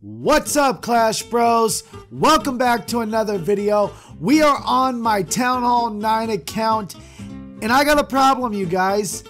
What's up, Clash Bros? Welcome back to another video. We are on my Town Hall 9 account, and I got a problem, you guys.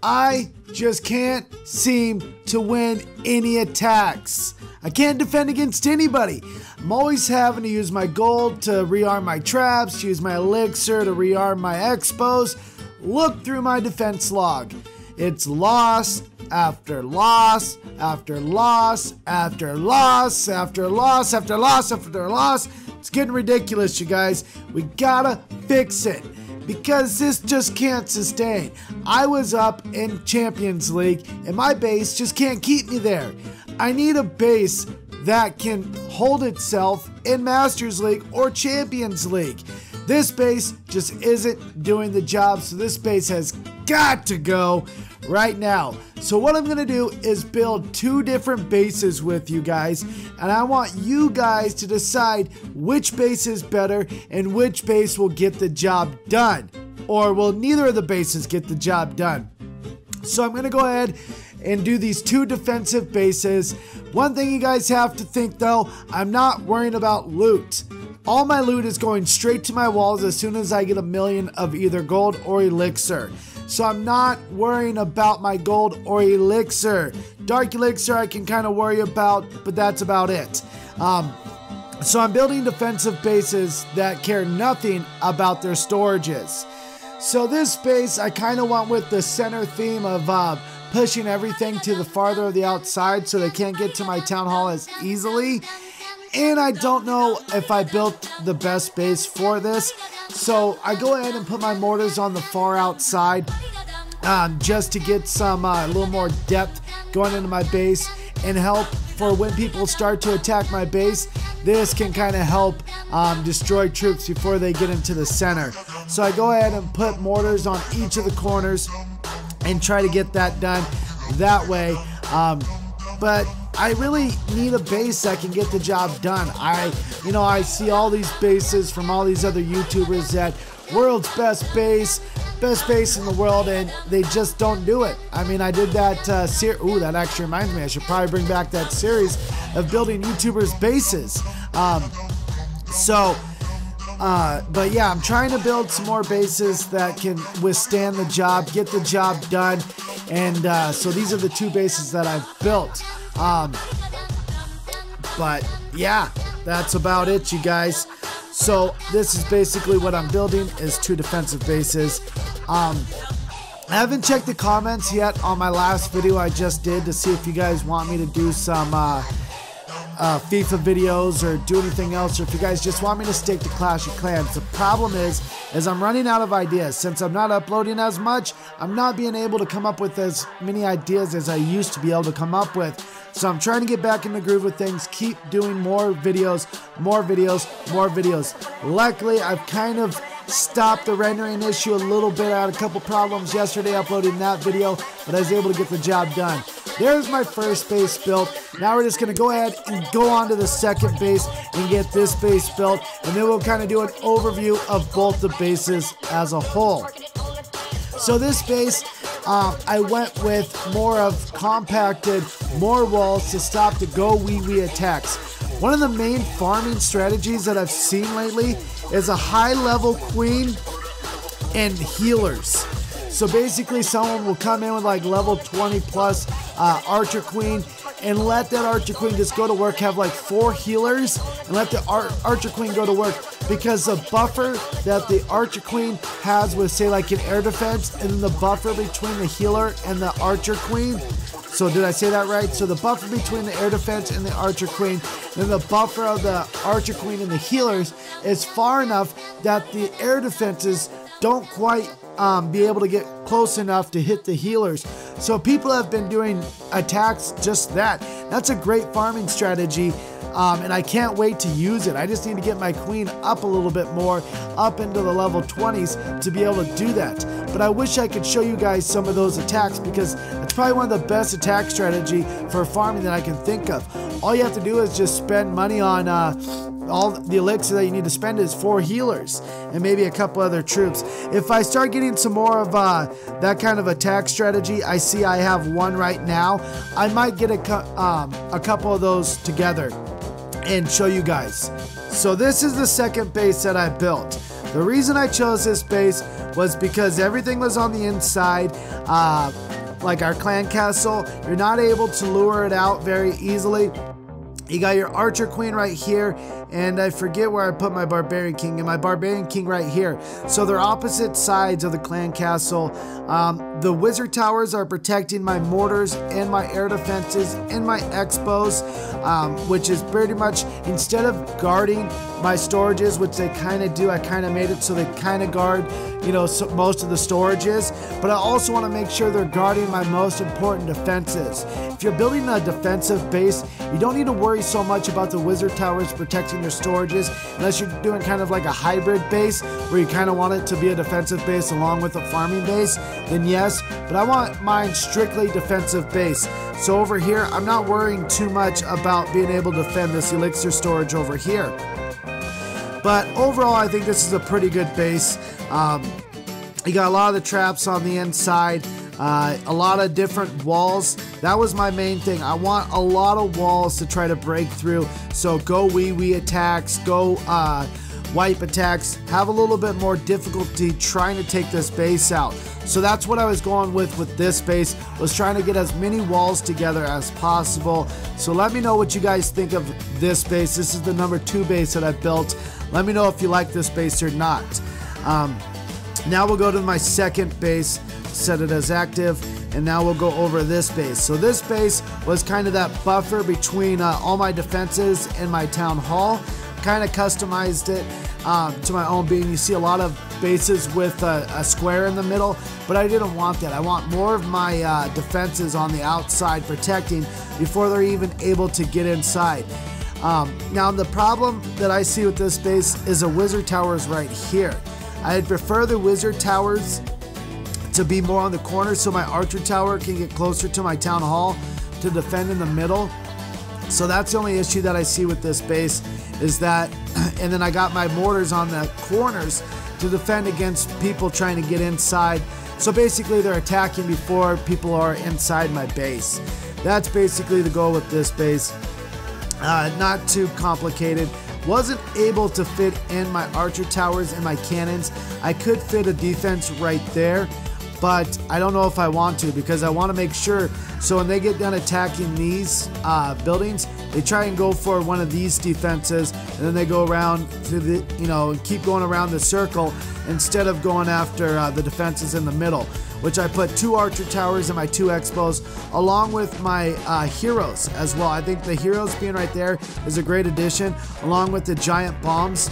I just can't seem to win any attacks. I can't defend against anybody. I'm always having to use my gold to rearm my traps, use my elixir to rearm my expos. Look through my defense log. It's loss after loss after loss after loss after loss after loss after loss. It's getting ridiculous, you guys. We gotta fix it because this just can't sustain. I was up in Champions League and my base just can't keep me there. I need a base that can hold itself in Masters League or Champions League. This base just isn't doing the job, so this base has got to go right now. So what I'm gonna do is build two different bases with you guys, and I want you guys to decide which base is better and which base will get the job done, or will neither of the bases get the job done. So I'm gonna go ahead and do these two defensive bases. One thing you guys have to think though, I'm not worrying about loot. All my loot is going straight to my walls as soon as I get 1,000,000 of either gold or elixir. So I'm not worrying about my gold or elixir. Dark elixir I can kind of worry about, but that's about it. So I'm building defensive bases that care nothing about their storages. So this base I kind of went with the center theme of pushing everything to the farther of the outside so they can't get to my town hall as easily. And I don't know if I built the best base for this. So I go ahead and put my mortars on the far outside just to get some a little more depth going into my base and help for when people start to attack my base. This can kind of help destroy troops before they get into the center. So I go ahead and put mortars on each of the corners and try to get that done that way. But I really need a base that can get the job done. I see all these bases from all these other YouTubers that world's best base in the world, and they just don't do it. I mean, I did that ooh, that actually reminds me, I should probably bring back that series of building YouTubers' bases. But yeah, I'm trying to build some more bases that can withstand the job, get the job done, and so these are the two bases that I've built. But yeah, that's about it, you guys. So this is basically what I'm building, is two defensive bases. I haven't checked the comments yet on my last video I just did to see if you guys want me to do some FIFA videos or do anything else, or if you guys just want me to stick to Clash of Clans. The problem is I'm running out of ideas. Since I'm not uploading as much, I'm not being able to come up with as many ideas as I used to be able to come up with. So I'm trying to get back in the groove with things, keep doing more videos, more videos, more videos. Luckily, I've kind of stopped the rendering issue a little bit. I had a couple problems yesterday uploading that video, but I was able to get the job done. There's my first base built. Now we're just going to go ahead and go on to the second base and get this base built, and then we'll kind of do an overview of both the bases as a whole. So this base, I went with more of compacted, more walls to stop the go wee attacks. One of the main farming strategies that I've seen lately is a high level queen and healers. So basically someone will come in with like level 20 plus archer queen and let that archer queen just go to work, have like 4 healers, and let the archer queen go to work, because the buffer that the archer queen has with, say, like an air defense, and then the buffer between the healer and the archer queen. So did I say that right? So the buffer between the air defense and the archer queen, then the buffer of the archer queen and the healers is far enough that the air defenses don't quite be able to get close enough to hit the healers. So people have been doing attacks just that. That's a great farming strategy, and I can't wait to use it. I just need to get my queen up a little bit more, up into the level 20s to be able to do that. But I wish I could show you guys some of those attacks, because it's probably one of the best attack strategy for farming that I can think of. All you have to do is just spend money on all the elixir that you need to spend is 4 healers and maybe a couple other troops. If I start getting some more of that kind of attack strategy, I see I have one right now. I might get a couple of those together and show you guys. So this is the second base that I built. The reason I chose this base was because everything was on the inside. Like our clan castle, you're not able to lure it out very easily. You got your archer queen right here, and I forget where I put my barbarian king, and my barbarian king right here. So they're opposite sides of the clan castle. The wizard towers are protecting my mortars and my air defenses and my expos, which is pretty much, instead of guarding my storages, which they kind of do, I kind of made it so they kind of guard, you know, most of the storages, but I also want to make sure they're guarding my most important defenses. If you're building a defensive base, you don't need to worry so much about the wizard towers protecting your storages, unless you're doing kind of like a hybrid base where you kind of want it to be a defensive base along with a farming base, then yes, but I want mine strictly defensive base. So over here, I'm not worrying too much about being able to defend this elixir storage over here. But overall, I think this is a pretty good base. You got a lot of the traps on the inside, a lot of different walls. That was my main thing. I want a lot of walls to try to break through. So go wee attacks, go wipe attacks, have a little bit more difficulty trying to take this base out. So that's what I was going with this base, was trying to get as many walls together as possible. So let me know what you guys think of this base. This is the number 2 base that I built. Let me know if you like this base or not. Now we'll go to my second base, set it as active, and now we'll go over this base. So this base was kind of that buffer between all my defenses and my town hall. Kind of customized it to my own being. You see a lot of bases with a square in the middle, but I didn't want that. I want more of my defenses on the outside protecting before they're even able to get inside. Now the problem that I see with this base is the wizard towers right here. I'd prefer the wizard towers to be more on the corner so my archer tower can get closer to my town hall to defend in the middle. So that's the only issue that I see with this base, is that, and then I got my mortars on the corners to defend against people trying to get inside. So basically they're attacking before people are inside my base. That's basically the goal with this base. Not too complicated. Wasn't able to fit in my archer towers and my cannons. I could fit a defense right there, but I don't know if I want to, because I want to make sure so when they get done attacking these buildings, they try and go for one of these defenses, and then they go around to the, you know, keep going around the circle instead of going after the defenses in the middle, which I put 2 archer towers and my 2 expos along with my heroes as well. I think the heroes being right there is a great addition, along with the giant bombs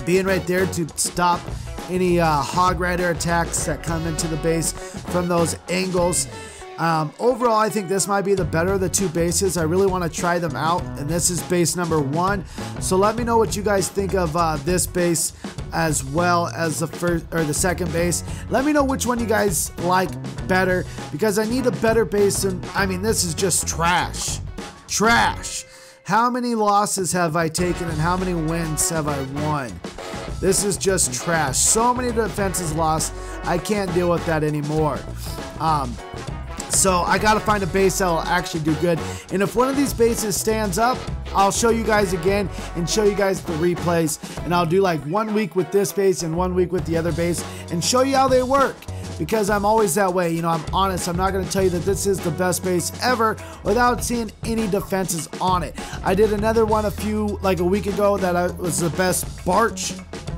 being right there to stop any hog rider attacks that come into the base from those angles. Overall, I think this might be the better of the 2 bases. I really want to try them out, and this is base number 1. So let me know what you guys think of this base as well as the first or the second base. Let me know which one you guys like better, because I need a better base than, I mean, this is just trash. Trash. How many losses have I taken and how many wins have I won? This is just trash. So many defenses lost. I can't deal with that anymore. So I gotta find a base that will actually do good. And if one of these bases stands up, I'll show you guys again and show you guys the replays. And I'll do like 1 week with this base and 1 week with the other base and show you how they work. Because I'm always that way, you know, I'm honest. I'm not gonna tell you that this is the best base ever without seeing any defenses on it. I did another one like a week ago that was the best Barch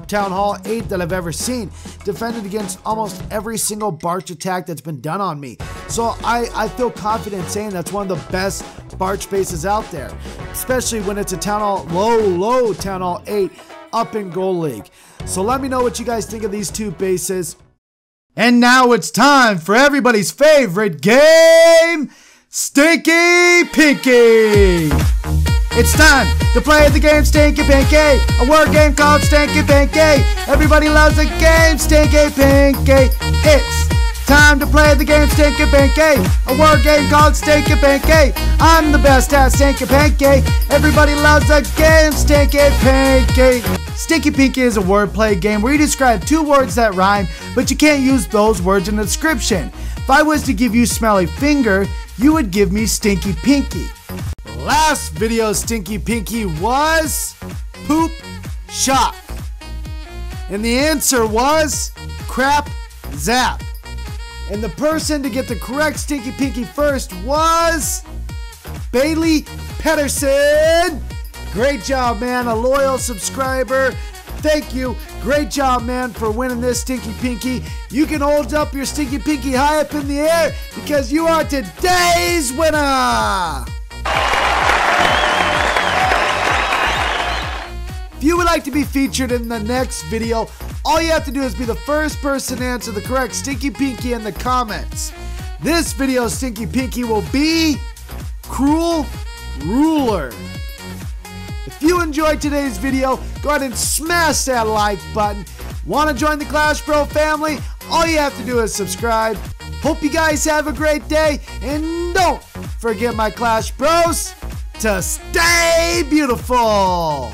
Town Hall 8 that I've ever seen. Defended against almost every single Barch attack that's been done on me. So I feel confident saying that's one of the best Barch bases out there. Especially when it's a Town Hall, low Town Hall 8 up in Gold League. So let me know what you guys think of these 2 bases. And now it's time for everybody's favorite game, Stinky Pinky. It's time to play the game Stinky Pinky, a word game called Stinky Pinky. Everybody loves the game Stinky Pinky. It's Time to play the game Stinky Pinky, a word game called Stinky Pinky. I'm the best at Stinky Pinky. Everybody loves the game Stinky Pinky. Stinky Pinky is a wordplay game where you describe two words that rhyme, but you can't use those words in the description. If I was to give you smelly finger, you would give me Stinky Pinky. Last video Stinky Pinky was poop shock. And the answer was crap zap. And the person to get the correct Stinky Pinky first was Bailey Pedersen. Great job, man. A loyal subscriber. Thank you. Great job, man, for winning this Stinky Pinky. You can hold up your Stinky Pinky high up in the air because you are today's winner. If you would like to be featured in the next video, all you have to do is be the first person to answer the correct Stinky Pinky in the comments. This video's Stinky Pinky will be Cruel Ruler. If you enjoyed today's video, go ahead and smash that like button. Want to join the Clash Bro family? All you have to do is subscribe. Hope you guys have a great day, and don't forget, my Clash Bros, to stay beautiful.